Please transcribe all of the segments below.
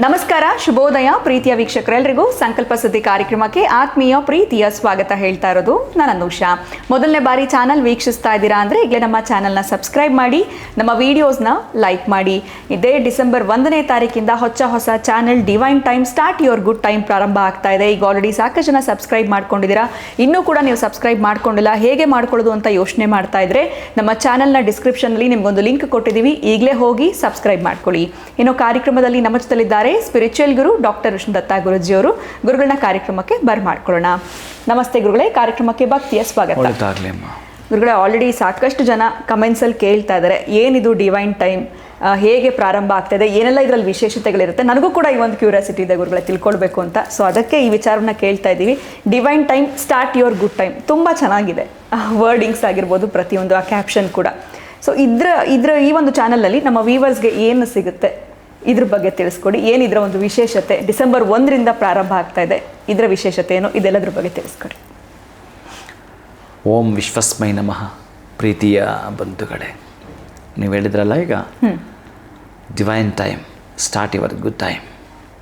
ನಮಸ್ಕಾರ, ಶುಭೋದಯ ಪ್ರೀತಿಯ ವೀಕ್ಷಕರೆಲ್ಲರಿಗೂ ಸಂಕಲ್ಪ ಸುದ್ದಿ ಕಾರ್ಯಕ್ರಮಕ್ಕೆ ಆತ್ಮೀಯ ಪ್ರೀತಿಯ ಸ್ವಾಗತ ಹೇಳ್ತಾ ಇರೋದು ನಾನು ಅನುಷಾ. ಮೊದಲನೇ ಬಾರಿ ಚಾನಲ್ ವೀಕ್ಷಿಸ್ತಾ ಇದ್ದೀರಾ ಅಂದರೆ ಈಗಲೇ ನಮ್ಮ ಚಾನಲ್ನ ಸಬ್ಸ್ಕ್ರೈಬ್ ಮಾಡಿ, ನಮ್ಮ ವಿಡಿಯೋಸ್ನ ಲೈಕ್ ಮಾಡಿ. ಇದೇ ಡಿಸೆಂಬರ್ 1ನೇ ತಾರೀಕಿಂದ ಹೊಸ channel divine time start your good time ಪ್ರಾರಂಭ ಆಗ್ತಾ ಇದೆ. ಈಗ ಆಲ್ರೆಡಿ ಸಾಕಷ್ಟು ಜನ ಸಬ್ಸ್ಕ್ರೈಬ್ ಮಾಡ್ಕೊಂಡಿದ್ದೀರಾ. ಇನ್ನೂ ಕೂಡ ನೀವು ಸಬ್ಸ್ಕ್ರೈಬ್ ಮಾಡ್ಕೊಂಡಿಲ್ಲ, ಹೇಗೆ ಮಾಡ್ಕೊಳ್ಳೋದು ಅಂತ ಯೋಚನೆ ಮಾಡ್ತಾ ಇದ್ರೆ ನಮ್ಮ ಚಾನಲ್ನ ಡಿಸ್ಕ್ರಿಪ್ಷನ್ನಲ್ಲಿ ನಿಮಗೊಂದು ಲಿಂಕ್ ಕೊಟ್ಟಿದ್ದೀವಿ, ಈಗಲೇ ಹೋಗಿ ಸಬ್ಸ್ಕ್ರೈಬ್ ಮಾಡ್ಕೊಳ್ಳಿ. ಇನ್ನು ಕಾರ್ಯಕ್ರಮದಲ್ಲಿ ನಮ್ಮ ಜೊತೆಲಿದ್ದಾರೆ ಸ್ಪಿರಿಚುವಲ್ ಗುರು ಡಾಕ್ಟರ್ ವಿಷ್ಣುದತ್ತ ಗುರುಜಿಯವರು. ಗುರುಗಳನ್ನ ಕಾರ್ಯಕ್ರಮಕ್ಕೆ ಬರ್ಮಾಡ್ಕೊಳ್ಳೋಣ. ನಮಸ್ತೆ ಗುರುಗಳೇ, ಕಾರ್ಯಕ್ರಮಕ್ಕೆ ಭಕ್ತಿಯ ಸ್ವಾಗತ. ಗುರುಗಳೇ, ಆಲ್ರೆಡಿ ಸಾಕಷ್ಟು ಜನ ಕಮೆಂಟ್ಸಲ್ಲಿ ಕೇಳ್ತಾ ಇದ್ದಾರೆ, ಏನಿದು ಡಿವೈನ್ ಟೈಮ್, ಹೇಗೆ ಪ್ರಾರಂಭ ಆಗ್ತಾಯಿದೆ, ಏನೆಲ್ಲ ಇದರಲ್ಲಿ ವಿಶೇಷತೆಗಳಿರುತ್ತೆ. ನನಗೂ ಕೂಡ ಈ ಒಂದು ಕ್ಯೂರಿಯಾಸಿಟಿ ಇದೆ ಗುರುಗಳೇ, ತಿಳ್ಕೊಳ್ಬೇಕು ಅಂತ. ಸೊ ಅದಕ್ಕೆ ಈ ವಿಚಾರವನ್ನು ಕೇಳ್ತಾ ಇದ್ದೀವಿ. Divine time start your good time ತುಂಬ ಚೆನ್ನಾಗಿದೆ, ವರ್ಡಿಂಗ್ಸ್ ಆಗಿರ್ಬೋದು, ಪ್ರತಿಯೊಂದು ಆ ಕ್ಯಾಪ್ಷನ್ ಕೂಡ. ಸೊ ಇದ್ರ ಈ ಒಂದು ಚಾನಲಲ್ಲಿ ನಮ್ಮ ವ್ಯೂವರ್ಸ್ಗೆ ಏನು ಸಿಗುತ್ತೆ, ಇದ್ರ ಬಗ್ಗೆ ತಿಳಿಸ್ಕೊಡಿ. ಏನಿದ್ರ ಒಂದು ವಿಶೇಷತೆ, ಡಿಸೆಂಬರ್ 1ರಿಂದ ಪ್ರಾರಂಭ ಆಗ್ತಾ ಇದೆ, ಇದರ ವಿಶೇಷತೆ ಏನು, ಇದೆಲ್ಲದ್ರ ಬಗ್ಗೆ ತಿಳಿಸ್ಕೊಡಿ. ಓಂ ವಿಶ್ವಸ್ಮೈ ನಮಃ. ಪ್ರೀತಿಯ ಬಂಧುಗಳೇ, ನೀವು ಹೇಳಿದ್ರಲ್ಲ ಈಗ divine time start your good time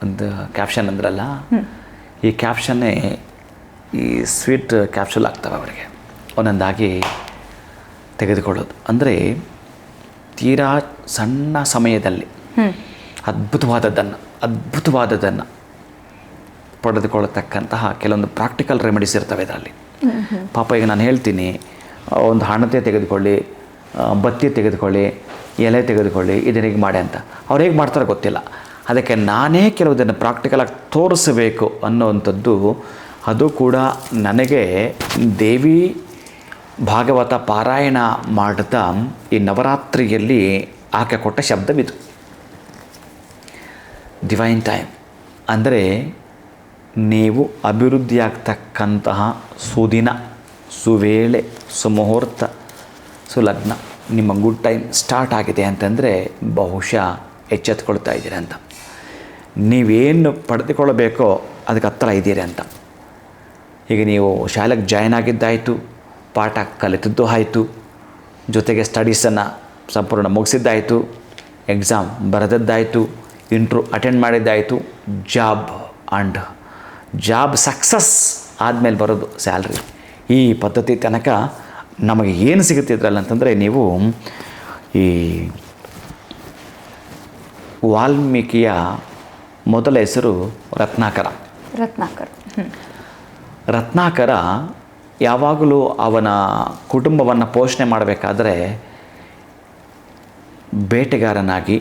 ಒಂದು ಕ್ಯಾಪ್ಷನ್ ಅಂದ್ರಲ್ಲ, ಈ ಕ್ಯಾಪ್ಷನ್ನೇ ಈ ಸ್ವೀಟ್ ಕ್ಯಾಪ್ಸುಲ್ ಆಗ್ತವೆ ಅವರಿಗೆ ಒಂದೊಂದಾಗಿ ತೆಗೆದುಕೊಳ್ಳೋದು. ಅಂದರೆ ತೀರಾ ಸಣ್ಣ ಸಮಯದಲ್ಲಿ ಅದ್ಭುತವಾದದ್ದನ್ನು ಪಡೆದುಕೊಳ್ಳತಕ್ಕಂತಹ ಕೆಲವೊಂದು ಪ್ರಾಕ್ಟಿಕಲ್ ರೆಮಿಡೀಸ್ ಇರ್ತವೆ ಇದರಲ್ಲಿ. ಪಾಪ ಈಗ ನಾನು ಹೇಳ್ತೀನಿ, ಒಂದು ಹಣತೆ ತೆಗೆದುಕೊಳ್ಳಿ, ಬತ್ತಿ ತೆಗೆದುಕೊಳ್ಳಿ, ಎಲೆ ತೆಗೆದುಕೊಳ್ಳಿ, ಇದನ್ನ ಹೇಗೆ ಮಾಡಿ ಅಂತ. ಅವ್ರು ಹೇಗೆ ಮಾಡ್ತಾರೋ ಗೊತ್ತಿಲ್ಲ. ಅದಕ್ಕೆ ನಾನೇ ಕೆಲವುದನ್ನು ಪ್ರಾಕ್ಟಿಕಲಾಗಿ ತೋರಿಸಬೇಕು ಅನ್ನೋವಂಥದ್ದು, ಅದು ಕೂಡ ನನಗೆ ದೇವಿ ಭಾಗವತ ಪಾರಾಯಣ ಮಾಡಿದ ಈ ನವರಾತ್ರಿಯಲ್ಲಿ ಆಕೆ ಕೊಟ್ಟ ಶಬ್ದವಿದು. ಡಿವೈನ್ ಟೈಮ್ ಅಂದರೆ ನೀವು ಅಭಿವೃದ್ಧಿಯಾಗ್ತಕ್ಕಂತಹ ಸುದಿನ, ಸುವೇಳೆ, ಸುಮುಹೂರ್ತ, ಸುಲಗ್ನ, ನಿಮ್ಮ ಗುಡ್ ಟೈಮ್ ಸ್ಟಾರ್ಟ್ ಆಗಿದೆ ಅಂತಂದರೆ ಬಹುಶಃ ಎಚ್ಚೆತ್ಕೊಳ್ತಾ ಇದ್ದೀರಿ ಅಂತ. ನೀವೇನು ಪಡೆದುಕೊಳ್ಳಬೇಕೋ ಅದಕ್ಕೆ ಹತ್ತಿರ ಇದ್ದೀರಿ ಅಂತ. ಈಗ ನೀವು ಶಾಲೆಗೆ ಜಾಯ್ನ್ ಆಗಿದ್ದಾಯಿತು, ಪಾಠ ಕಲಿತದ್ದು ಆಯಿತು, ಜೊತೆಗೆ ಸ್ಟಡೀಸನ್ನು ಸಂಪೂರ್ಣ ಮುಗಿಸಿದ್ದಾಯಿತು, ಎಕ್ಸಾಮ್ ಬರೆದದ್ದಾಯಿತು, ಇಂಟ್ರ್ಯೂ ಅಟೆಂಡ್ ಮಾಡಿದ್ದಾಯಿತು, ಜಾಬ್ ಸಕ್ಸಸ್ ಆದಮೇಲೆ ಬರೋದು ಸ್ಯಾಲ್ರಿ. ಈ ಪದ್ಧತಿ ತನಕ ನಮಗೆ ಏನು ಸಿಗುತ್ತೆ ಇದರಲ್ಲಿ ಅಂತಂದರೆ, ನೀವು ಈ ವಾಲ್ಮೀಕಿಯ ಮೊದಲ ಹೆಸರು ರತ್ನಾಕರ ಯಾವಾಗಲೂ ಅವನ ಕುಟುಂಬವನ್ನು ಪೋಷಣೆ ಮಾಡಬೇಕಾದ್ರೆ ಬೇಟೆಗಾರನಾಗಿ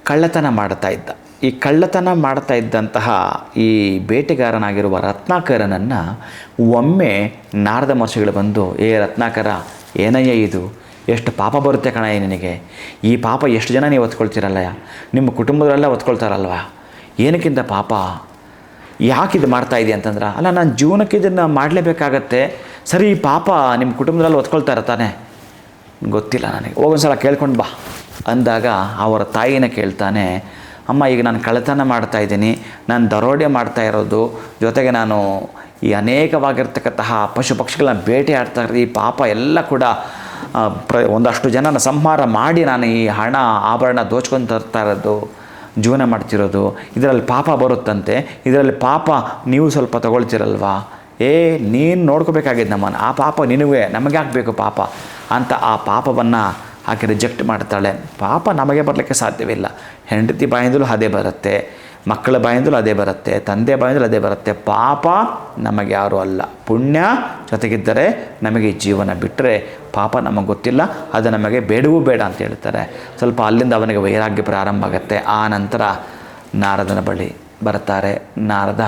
ಕಳ್ಳತನ ಮಾಡ್ತಾ ಇದ್ದ. ಈ ಕಳ್ಳತನ ಮಾಡ್ತಾ ಇದ್ದಂತಹ ಈ ಬೇಟೆಗಾರನಾಗಿರುವ ರತ್ನಾಕರನನ್ನು ಒಮ್ಮೆ ನಾರದ ಮಹರ್ಷಿಗಳು ಬಂದು, ಏ ರತ್ನಾಕರ, ಏನಯ್ಯ ಇದು, ಎಷ್ಟು ಪಾಪ ಬರುತ್ತೆ ಕಣಯ್ಯ ನಿನಗೆ, ಈ ಪಾಪ ಎಷ್ಟು ಜನ ನೀವು ಹೊತ್ಕೊಳ್ತೀರಲ್ಲ, ನಿಮ್ಮ ಕುಟುಂಬದವರೆಲ್ಲ ಹೊತ್ಕೊಳ್ತಾರಲ್ವ, ಏನಕ್ಕಿಂತ ಪಾಪ, ಯಾಕಿದು ಮಾಡ್ತಾ ಇದೆಯಾ ಅಂತಂದ್ರೆ, ಅಲ್ಲ ನಾನು ಜೀವನಕ್ಕೆ ಇದನ್ನು ಮಾಡಲೇಬೇಕಾಗತ್ತೆ, ಸರಿ ಈ ಪಾಪ ನಿಮ್ಮ ಕುಟುಂಬದಲ್ಲ ಹೊತ್ಕೊಳ್ತಾರೆ ತಾನೆ, ಗೊತ್ತಿಲ್ಲ ನನಗೆ, ಹೋಗೊಂದ್ಸಲ ಕೇಳ್ಕೊಂಡು ಬಾ ಅಂದಾಗ ಅವರ ತಾಯಿನ ಕೇಳ್ತಾನೆ, ಅಮ್ಮ ಈಗ ನಾನು ಕಳ್ಳತನ ಮಾಡ್ತಾಯಿದ್ದೀನಿ, ನಾನು ದರೋಡೆ ಮಾಡ್ತಾ ಇರೋದು, ಜೊತೆಗೆ ನಾನು ಈ ಅನೇಕವಾಗಿರ್ತಕ್ಕಂತಹ ಪಶು ಪಕ್ಷಿಗಳನ್ನ ಬೇಟೆ ಆಡ್ತಾ ಇರೋದು, ಈ ಪಾಪ ಎಲ್ಲ ಕೂಡ ಒಂದಷ್ಟು ಜನನ ಸಂಹಾರ ಮಾಡಿ ನಾನು ಈ ಹಣ ಆಭರಣ ದೋಚ್ಕೊಂಡು ತರ್ತಾ ಇರೋದು, ಜೀವನ ಮಾಡ್ತಿರೋದು, ಇದರಲ್ಲಿ ಪಾಪ ಬರುತ್ತಂತೆ, ಇದರಲ್ಲಿ ಪಾಪ ನೀವು ಸ್ವಲ್ಪ ತಗೊಳ್ತಿರಲ್ವಾ, ನೀನು ನೋಡ್ಕೋಬೇಕಾಗಿದ್ದು ನಮ್ಮನ್ನು, ಆ ಪಾಪ ನಿನಗೆ, ನಮಗೆ ಆಗಬೇಕು ಪಾಪ ಅಂತ ಆ ಪಾಪವನ್ನು ಆಕೆ ರಿಜೆಕ್ಟ್ ಮಾಡ್ತಾಳೆ. ಪಾಪ ನಮಗೆ ಬರಲಿಕ್ಕೆ ಸಾಧ್ಯವಿಲ್ಲ, ಹೆಂಡತಿ ಬಾಯಿಂದಲೂ ಅದೇ ಬರುತ್ತೆ, ಮಕ್ಕಳ ಬಾಯಿಂದಲೂ ಅದೇ ಬರುತ್ತೆ, ತಂದೆ ಬಾಯಿಂದಲೂ ಅದೇ ಬರುತ್ತೆ, ಪಾಪ ನಮಗೆ ಯಾರೂ ಅಲ್ಲ, ಪುಣ್ಯ ಜೊತೆಗಿದ್ದರೆ ನಮಗೆ ಜೀವನ, ಬಿಟ್ಟರೆ ಪಾಪ ನಮಗೆ ಗೊತ್ತಿಲ್ಲ, ಅದು ನಮಗೆ ಬೇಡವೂ ಬೇಡ ಅಂತ ಹೇಳ್ತಾರೆ. ಸ್ವಲ್ಪ ಅಲ್ಲಿಂದ ಅವನಿಗೆ ವೈರಾಗ್ಯ ಪ್ರಾರಂಭ ಆಗುತ್ತೆ. ಆ ನಂತರ ನಾರದನ ಬಳಿ ಬರ್ತಾರೆ. ನಾರದ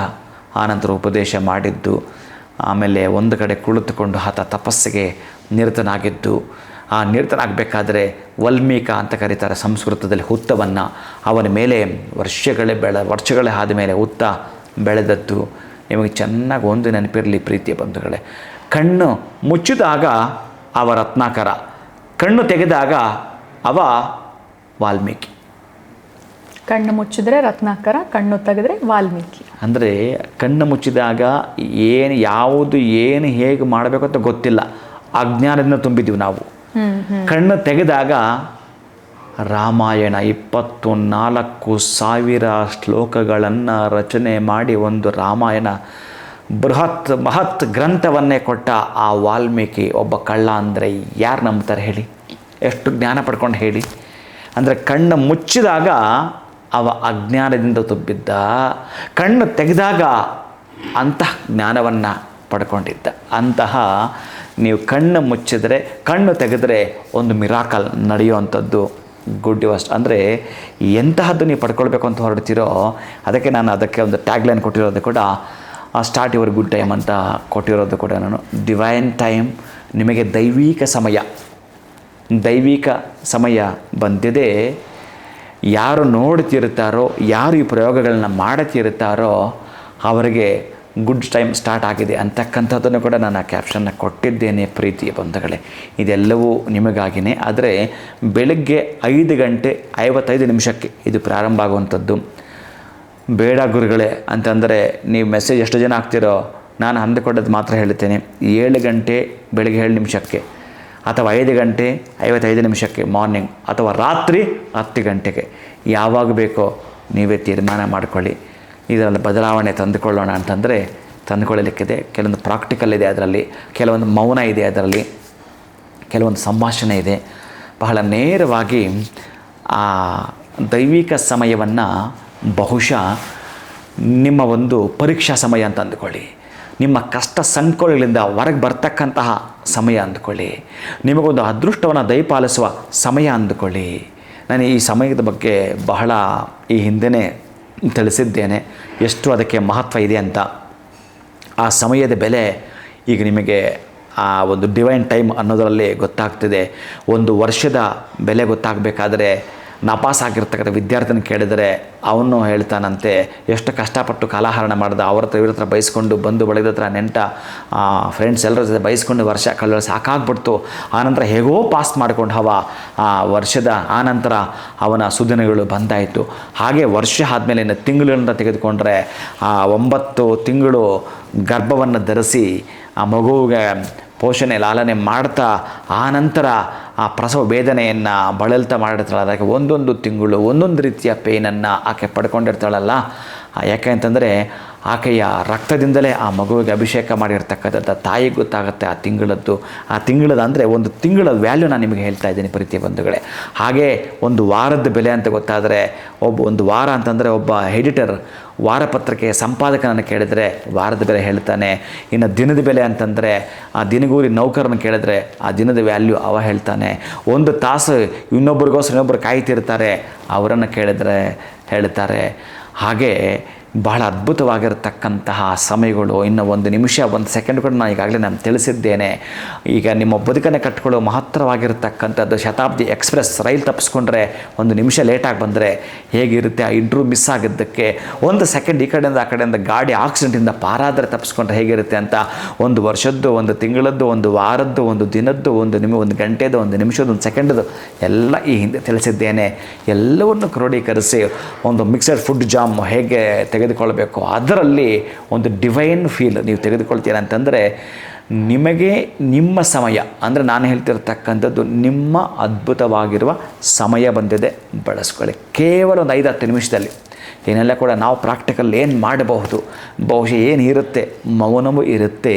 ಆನಂತರ ಉಪದೇಶ ಮಾಡಿದ್ದು, ಆಮೇಲೆ ಒಂದು ಕಡೆ ಕುಳಿತುಕೊಂಡು ಆತ ತಪಸ್ಸಿಗೆ ನಿರತನಾಗಿದ್ದು, ಆ ನಿರತನಾಗಬೇಕಾದ್ರೆ ವಲ್ಮೀಕ ಅಂತ ಕರೀತಾರೆ ಸಂಸ್ಕೃತದಲ್ಲಿ ಹುತ್ತವನ್ನು, ಅವನ ಮೇಲೆ ವರ್ಷಗಳೇ ಆದ ಮೇಲೆ ಹುತ್ತ ಬೆಳೆದದ್ದು. ನಿಮಗೆ ಚೆನ್ನಾಗಿ ಒಂದು ನೆನಪಿರಲಿ ಪ್ರೀತಿಯ ಬಂಧುಗಳೇ, ಕಣ್ಣು ಮುಚ್ಚಿದಾಗ ಅವ ರತ್ನಾಕರ, ಕಣ್ಣು ತೆಗೆದಾಗ ಅವ ವಾಲ್ಮೀಕಿ. ಕಣ್ಣು ಮುಚ್ಚಿದ್ರೆ ರತ್ನಾಕರ, ಕಣ್ಣು ತೆಗೆದ್ರೆ ವಾಲ್ಮೀಕಿ. ಅಂದರೆ ಕಣ್ಣು ಮುಚ್ಚಿದಾಗ ಯಾವುದು ಹೇಗೆ ಮಾಡಬೇಕು ಅಂತ ಗೊತ್ತಿಲ್ಲ, ಅಜ್ಞಾನದಿಂದ ತುಂಬಿದ್ದೀವಿ ನಾವು. ಕಣ್ಣು ತೆಗೆದಾಗ ರಾಮಾಯಣ 24,000 ಶ್ಲೋಕಗಳನ್ನು ರಚನೆ ಮಾಡಿ ಒಂದು ರಾಮಾಯಣ ಮಹತ್ ಗ್ರಂಥವನ್ನೇ ಕೊಟ್ಟ ಆ ವಾಲ್ಮೀಕಿ ಒಬ್ಬ ಕಳ್ಳ ಅಂದರೆ ಯಾರು ನಂಬ್ತಾರೆ ಹೇಳಿ? ಎಷ್ಟು ಜ್ಞಾನ ಪಡ್ಕೊಂಡು ಹೇಳಿ? ಅಂದರೆ ಕಣ್ಣು ಮುಚ್ಚಿದಾಗ ಅವ ಅಜ್ಞಾನದಿಂದ ತುಂಬಿದ್ದ, ಕಣ್ಣು ತೆಗೆದಾಗ ಅಂತಹ ಜ್ಞಾನವನ್ನು ಪಡ್ಕೊಂಡಿದ್ದ. ಅಂತಹ ನೀವು ಕಣ್ಣು ಮುಚ್ಚಿದರೆ, ಕಣ್ಣು ತೆಗೆದರೆ ಒಂದು ಮಿರಾಕಲ್ ನಡೆಯುವಂಥದ್ದು ಗುಡ್ ನ್ಯೂಸ್. ಅಂದರೆ ಎಂತಹದ್ದು ನೀವು ಪಡ್ಕೊಳ್ಬೇಕು ಅಂತ ಹೊರಡ್ತೀರೋ, ಅದಕ್ಕೆ ನಾನು ಅದಕ್ಕೆ ಒಂದು ಟ್ಯಾಗ್ಲೈನ್ ಕೊಟ್ಟಿರೋದು ಕೂಡ ಸ್ಟಾರ್ಟ್ ಯುವರ್ ಗುಡ್ ಟೈಮ್ ಅಂತ ಕೊಟ್ಟಿರೋದು ಕೂಡ ನಾನು. ಡಿವೈನ್ ಟೈಮ್, ನಿಮಗೆ ದೈವಿಕ ಸಮಯ ಬಂದಿದೆ. ಯಾರು ನೋಡ್ತಿರ್ತಾರೋ, ಯಾರು ಈ ಪ್ರಯೋಗಗಳನ್ನ ಮಾಡುತ್ತಿರ್ತಾರೋ ಅವರಿಗೆ ಗುಡ್ ಟೈಮ್ ಸ್ಟಾರ್ಟ್ ಆಗಿದೆ ಅಂತಕ್ಕಂಥದ್ದನ್ನು ಕೂಡ ನಾನು ಆ ಕ್ಯಾಪ್ಷನ್ನ ಕೊಟ್ಟಿದ್ದೇನೆ ಪ್ರೀತಿಯ ಬಂಧುಗಳೇ. ಇದೆಲ್ಲವೂ ನಿಮಗಾಗಿಯೇ. ಆದರೆ ಬೆಳಗ್ಗೆ 5:55 ಇದು ಪ್ರಾರಂಭ ಆಗುವಂಥದ್ದು. ಬೇಡ ಗುರುಗಳೇ ಅಂತಂದರೆ ನೀವು ಮೆಸೇಜ್ ಎಷ್ಟು ಜನ ಆಗ್ತಿರೋ, ನಾನು ಅಂದುಕೊಂಡದ್ದು ಮಾತ್ರ ಹೇಳ್ತೇನೆ. 7 ಗಂಟೆ ಬೆಳಗ್ಗೆ 7 ಅಥವಾ 5:55 ಮಾರ್ನಿಂಗ್, ಅಥವಾ ರಾತ್ರಿ 10 ಗಂಟೆಗೆ, ಯಾವಾಗ ಬೇಕೋ ನೀವೇ ತೀರ್ಮಾನ ಮಾಡಿಕೊಳ್ಳಿ. ಇದರಲ್ಲಿ ಬದಲಾವಣೆ ತಂದುಕೊಳ್ಳೋಣ ಅಂತಂದರೆ ತಂದುಕೊಳ್ಳಲಿಕ್ಕಿದೆ. ಕೆಲವೊಂದು ಪ್ರಾಕ್ಟಿಕಲ್ ಇದೆ ಅದರಲ್ಲಿ, ಕೆಲವೊಂದು ಮೌನ ಇದೆ ಅದರಲ್ಲಿ, ಕೆಲವೊಂದು ಸಂಭಾಷಣೆ ಇದೆ. ಬಹಳ ನೇರವಾಗಿ ಆ ದೈವಿಕ ಸಮಯವನ್ನು ಬಹುಶಃ ನಿಮ್ಮ ಒಂದು ಪರೀಕ್ಷಾ ಸಮಯ ಅಂತ ಅಂದುಕೊಳ್ಳಿ. ನಿಮ್ಮ ಕಷ್ಟ ಸಂಕೋಲೆಗಳಿಂದ ಹೊರಗೆ ಬರ್ತಕ್ಕಂತಹ ಸಮಯ ಅಂದುಕೊಳ್ಳಿ. ನಿಮಗೊಂದು ಅದೃಷ್ಟವನ್ನು ದಯಪಾಲಿಸುವ ಸಮಯ ಅಂದುಕೊಳ್ಳಿ. ನಾನು ಈ ಸಮಯದ ಬಗ್ಗೆ ಬಹಳ ಈ ಹಿಂದೆಯೇ ತಿಳಿಸಿದ್ದೇನೆ, ಎಷ್ಟು ಅದಕ್ಕೆ ಮಹತ್ವ ಇದೆ ಅಂತ. ಆ ಸಮಯದ ಬೆಲೆ ಈಗ ನಿಮಗೆ ಆ ಒಂದು ಡಿವೈನ್ ಟೈಮ್ ಅನ್ನೋದರಲ್ಲಿ ಗೊತ್ತಾಗ್ತಿದೆ. ಒಂದು ವರ್ಷದ ಬೆಲೆ ಗೊತ್ತಾಗಬೇಕಾದ್ರೆ ನಾಪಾಸ್ ಆಗಿರ್ತಕ್ಕಂಥ ವಿದ್ಯಾರ್ಥಿನ ಕೇಳಿದರೆ ಅವನು ಹೇಳ್ತಾನಂತೆ, ಎಷ್ಟು ಕಷ್ಟಪಟ್ಟು ಕಾಲಹರಣ ಮಾಡಿದ, ಅವ್ರ ಹತ್ರ ಇವ್ರ ಹತ್ರ ಬಯಸ್ಕೊಂಡು, ಬಂದು ಬಳಗದ ಹತ್ರ ನೆಂಟ ಫ್ರೆಂಡ್ಸ್ ಎಲ್ಲರ ಜೊತೆ ಬಯಸ್ಕೊಂಡು ವರ್ಷ ಕಳೆದ ಸಾಕಾಗ್ಬಿಡ್ತು. ಆನಂತರ ಹೇಗೋ ಪಾಸ್ ಮಾಡ್ಕೊಂಡು ಆ ವರ್ಷದ ಆನಂತರ ಅವನ ಸುದಿನಗಳು ಬಂದಾಯಿತು. ಹಾಗೆ ವರ್ಷ ಆದಮೇಲೆ ಇನ್ನು ತಿಂಗಳಿಂದ ತೆಗೆದುಕೊಂಡ್ರೆ 9 ತಿಂಗಳು ಗರ್ಭವನ್ನು ಧರಿಸಿ ಆ ಮಗುವಿಗೆ ಪೋಷಣೆ ಲಾಲನೆ ಮಾಡ್ತಾ ಆನಂತರ ಆ ಪ್ರಸವ ವೇದನೆಯನ್ನು ಬಳಲ್ತಾ ಮಾಡಿರ್ತಾಳೆ. ಅದಕ್ಕೆ ಒಂದೊಂದು ತಿಂಗಳು ಒಂದೊಂದು ರೀತಿಯ ಪೇನನ್ನು ಆಕೆ ಪಡ್ಕೊಂಡಿರ್ತಾಳಲ್ಲ. ಯಾಕೆ ಅಂತಂದರೆ ಆಕೆಯ ರಕ್ತದಿಂದಲೇ ಆ ಮಗುವಿಗೆ ಅಭಿಷೇಕ ಮಾಡಿರ್ತಕ್ಕಂಥದ್ದು ತಾಯಿಗೆ ಗೊತ್ತಾಗುತ್ತೆ ಆ ತಿಂಗಳದ ಅಂದರೆ ಒಂದು ತಿಂಗಳ ವ್ಯಾಲ್ಯೂ ನಾನು ನಿಮಗೆ ಹೇಳ್ತಾ ಇದ್ದೀನಿ ಪ್ರೀತಿಯ ಬಂಧುಗಳೇ. ಹಾಗೆ ಒಂದು ವಾರದ ಬೆಲೆ ಅಂತ ಗೊತ್ತಾದರೆ, ಒಂದು ವಾರ ಅಂತಂದರೆ ಒಬ್ಬ ಎಡಿಟರ್ ವಾರಪತ್ರಿಕೆಯ ಸಂಪಾದಕನನ್ನು ಕೇಳಿದರೆ ವಾರದ ಬೆಲೆ ಹೇಳ್ತಾನೆ. ಇನ್ನು ದಿನದ ಬೆಲೆ ಅಂತಂದರೆ ಆ ದಿನಗೂಲಿ ನೌಕರನ ಕೇಳಿದ್ರೆ ಆ ದಿನದ ವ್ಯಾಲ್ಯೂ ಅವ ಹೇಳ್ತಾನೆ. ಒಂದು ತಾಸು ಇನ್ನೊಬ್ಬರು ಕಾಯ್ತಿರ್ತಾರೆ, ಅವರನ್ನು ಕೇಳಿದರೆ ಹೇಳ್ತಾರೆ. ಹಾಗೆ ಬಹಳ ಅದ್ಭುತವಾಗಿರತಕ್ಕಂತಹ ಸಮಯಗಳು. ಇನ್ನು 1 ನಿಮಿಷ 1 ಸೆಕೆಂಡ್ ಕೂಡ ನಾನು ತಿಳಿಸಿದ್ದೇನೆ. ಈಗ ನಿಮ್ಮ ಬದುಕನ್ನು ಕಟ್ಟಿಕೊಳ್ಳೋ ಮಹತ್ತರವಾಗಿರತಕ್ಕಂಥದ್ದು ಶತಾಬ್ದಿ ಎಕ್ಸ್ಪ್ರೆಸ್ ರೈಲು ತಪ್ಪಿಸ್ಕೊಂಡ್ರೆ 1 ನಿಮಿಷ ಲೇಟಾಗಿ ಬಂದರೆ ಹೇಗಿರುತ್ತೆ, ಆ ಇಂಟ್ರ್ಯೂ ಮಿಸ್ ಆಗಿದ್ದಕ್ಕೆ 1 ಸೆಕೆಂಡ್ ಈ ಕಡೆಯಿಂದ ಆ ಕಡೆಯಿಂದ ಗಾಡಿ ಆಕ್ಸಿಡೆಂಟಿಂದ ಪಾರಾದರೆ ತಪ್ಪಿಸ್ಕೊಂಡ್ರೆ ಹೇಗಿರುತ್ತೆ ಅಂತ 1 ವರ್ಷದ್ದು, 1 ತಿಂಗಳದ್ದು, 1 ವಾರದ್ದು, 1 ದಿನದ್ದು, 1 ಗಂಟೆದು, 1 ನಿಮಿಷದ್ದು, 1 ಸೆಕೆಂಡದು ಎಲ್ಲ ಈ ಹಿಂದೆ ತಿಳಿಸಿದ್ದೇನೆ. ಎಲ್ಲವನ್ನು ಕ್ರೋಢೀಕರಿಸಿ ಒಂದು ಮಿಕ್ಸಡ್ ಫುಡ್ ಜಾಮ್ ಹೇಗೆ ತೆಗೆದುಕೊಳ್ಬೇಕು, ಅದರಲ್ಲಿ ಒಂದು ಡಿವೈನ್ ಫೀಲ್ ನೀವು ತೆಗೆದುಕೊಳ್ತೀರಾ ಅಂತಂದರೆ ನಿಮಗೆ ನಿಮ್ಮ ಸಮಯ ಅಂದರೆ ನಾನು ಹೇಳ್ತಿರ್ತಕ್ಕಂಥದ್ದು ನಿಮ್ಮ ಅದ್ಭುತವಾಗಿರುವ ಸಮಯ ಬಂದಿದೆ, ಬಳಸ್ಕೊಳ್ಳಿ. ಕೇವಲ ಒಂದು 5-10 ನಿಮಿಷದಲ್ಲಿ ಏನೆಲ್ಲ ಕೂಡ ನಾವು ಪ್ರಾಕ್ಟಿಕಲ್ ಏನು ಮಾಡಬಹುದು, ಬಹುಶಃ ಏನಿರುತ್ತೆ, ಮೌನವೂ ಇರುತ್ತೆ,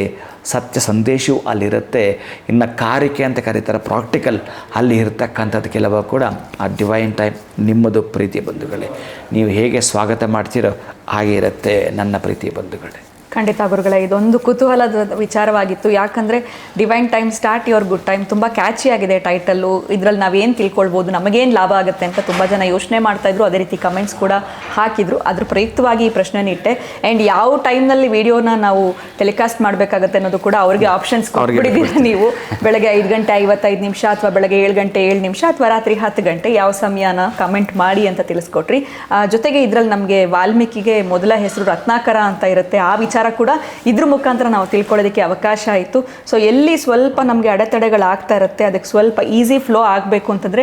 ಸತ್ಯ ಸಂದೇಶವೂ ಅಲ್ಲಿರುತ್ತೆ, ಇನ್ನು ಕಾರಿಕೆ ಅಂತ ಕರೀತಾರೆ ಪ್ರಾಕ್ಟಿಕಲ್ ಅಲ್ಲಿ ಇರತಕ್ಕಂಥದ್ದು ಕೆಲವು ಕೂಡ ಆ ಡಿವೈನ್ ಟೈಮ್ ನಿಮ್ಮದು ಪ್ರೀತಿಯ ಬಂಧುಗಳೇ. ನೀವು ಹೇಗೆ ಸ್ವಾಗತ ಮಾಡ್ತೀರೋ ಹಾಗೆ ಇರುತ್ತೆ ನನ್ನ ಪ್ರೀತಿಯ ಬಂಧುಗಳೇ. ಖಂಡಿತ ಗುರುಗಳೇ, ಇದೊಂದು ಕುತೂಹಲದ ವಿಚಾರವಾಗಿತ್ತು. ಯಾಕಂದರೆ divine time start your good time ತುಂಬ ಕ್ಯಾಚಿ ಆಗಿದೆ ಟೈಟಲ್ಲು. ಇದರಲ್ಲಿ ನಾವೇನು ತಿಳ್ಕೊಳ್ಬೋದು, ನಮಗೇನು ಲಾಭ ಆಗುತ್ತೆ ಅಂತ ತುಂಬ ಜನ ಯೋಚನೆ ಮಾಡ್ತಾಯಿದ್ರು. ಅದೇ ರೀತಿ ಕಮೆಂಟ್ಸ್ ಕೂಡ ಹಾಕಿದರು. ಅದ್ರ ಪ್ರಯುಕ್ತವಾಗಿ ಈ ಪ್ರಶ್ನೆನ ಇಟ್ಟೆ. ಆ್ಯಂಡ್ ಯಾವ ಟೈಮ್ನಲ್ಲಿ ವಿಡಿಯೋನ ನಾವು ಟೆಲಿಕಾಸ್ಟ್ ಮಾಡಬೇಕಾಗತ್ತೆ ಅನ್ನೋದು ಕೂಡ ಅವ್ರಿಗೆ ಆಪ್ಷನ್ಸ್ ಕೊಟ್ಬಿಟ್ಟಿದ್ದೀರ ನೀವು. ಬೆಳಗ್ಗೆ 5:55 ಅಥವಾ ಬೆಳಗ್ಗೆ 7:07 ಅಥವಾ ರಾತ್ರಿ 10 ಗಂಟೆ ಯಾವ ಸಮಯನ ಕಮೆಂಟ್ ಮಾಡಿ ಅಂತ ತಿಳಿಸ್ಕೊಟ್ರಿ. ಜೊತೆಗೆ ಇದರಲ್ಲಿ ನಮಗೆ ವಾಲ್ಮೀಕಿಗೆ ಮೊದಲ ಹೆಸರು ರತ್ನಾಕರ ಅಂತ ಇರುತ್ತೆ. ಆ ವಿಚಾರ ವಿಚಾರ ಕೂಡ ಇದ್ರ ಮುಖಾಂತರ ನಾವು ತಿಳ್ಕೊಳ್ಳೋದಕ್ಕೆ ಅವಕಾಶ ಆಯಿತು. ಸೊ ಎಲ್ಲಿ ಸ್ವಲ್ಪ ನಮಗೆ ಅಡೆತಡೆಗಳಾಗ್ತಾ ಇರುತ್ತೆ ಅದಕ್ಕೆ ಸ್ವಲ್ಪ ಈಸಿ ಫ್ಲೋ ಆಗಬೇಕು ಅಂತಂದರೆ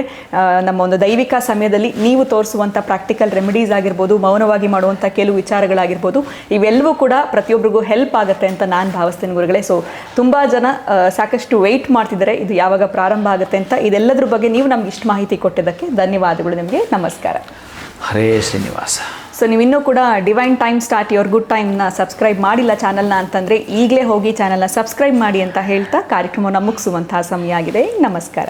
ನಮ್ಮ ಒಂದು ದೈವಿಕ ಸಮಯದಲ್ಲಿ ನೀವು ತೋರಿಸುವಂಥ ಪ್ರಾಕ್ಟಿಕಲ್ ರೆಮಿಡೀಸ್ ಆಗಿರ್ಬೋದು, ಮೌನವಾಗಿ ಮಾಡುವಂಥ ಕೆಲವು ವಿಚಾರಗಳಾಗಿರ್ಬೋದು, ಇವೆಲ್ಲವೂ ಕೂಡ ಪ್ರತಿಯೊಬ್ಬರಿಗೂ ಹೆಲ್ಪ್ ಆಗುತ್ತೆ ಅಂತ ನಾನು ಭಾವಿಸ್ತೇನೆ ಗುರುಗಳೇ. ಸೊ ತುಂಬ ಜನ ಸಾಕಷ್ಟು ವೆಯ್ಟ್ ಮಾಡ್ತಿದ್ದಾರೆ ಇದು ಯಾವಾಗ ಪ್ರಾರಂಭ ಆಗುತ್ತೆ ಅಂತ. ಇದೆಲ್ಲದ್ರ ಬಗ್ಗೆ ನೀವು ನಮ್ಗೆ ಇಷ್ಟು ಮಾಹಿತಿ ಕೊಟ್ಟಿದ್ದಕ್ಕೆ ಧನ್ಯವಾದಗಳು ನಿಮಗೆ. ನಮಸ್ಕಾರ. ಹರೇ ಶ್ರೀನಿವಾಸ. ಸೊ ನೀವಿನ್ನೂ ಕೂಡ divine time start your good ಟೈಮ್ನ ಸಬ್ಸ್ಕ್ರೈಬ್ ಮಾಡಿಲ್ಲ ಚಾನಲ್ನ ಅಂತಂದರೆ ಈಗಲೇ ಹೋಗಿ ಚಾನಲ್ನ ಸಬ್ಸ್ಕ್ರೈಬ್ ಮಾಡಿ ಅಂತ ಹೇಳ್ತಾ ಕಾರ್ಯಕ್ರಮವನ್ನು ಮುಗಿಸುವಂತಹ ಸಮಯ ಆಗಿದೆ. ನಮಸ್ಕಾರ.